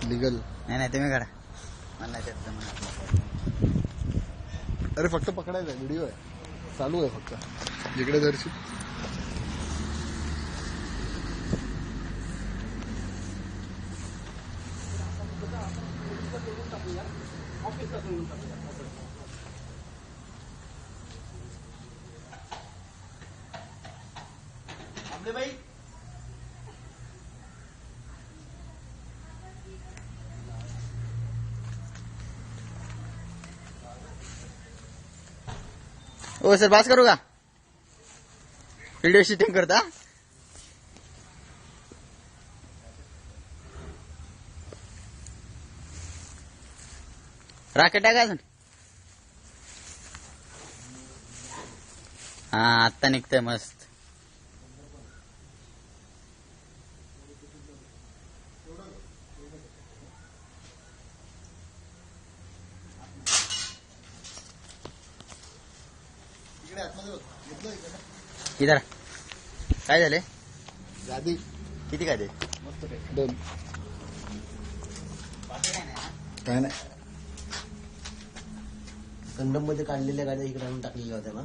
Legal नाही नाही तुम्ही काढा मला नाही त्यात जमणार. अरे फक्त पकडायचा व्हिडिओ आहे चालू आहे फक्त जिकडे जरशी ओ सर बास करू का व्हिडिओ शूटिंग करता राकेट टाका अजून हा आत्ता निघतंय मस्त इधर काय झाले गादी किती काय ते मस्त दोन काय नाही कंडम मध्ये काढलेल्या गाड्या इकडे आणून टाकलेल्या होत्या ना.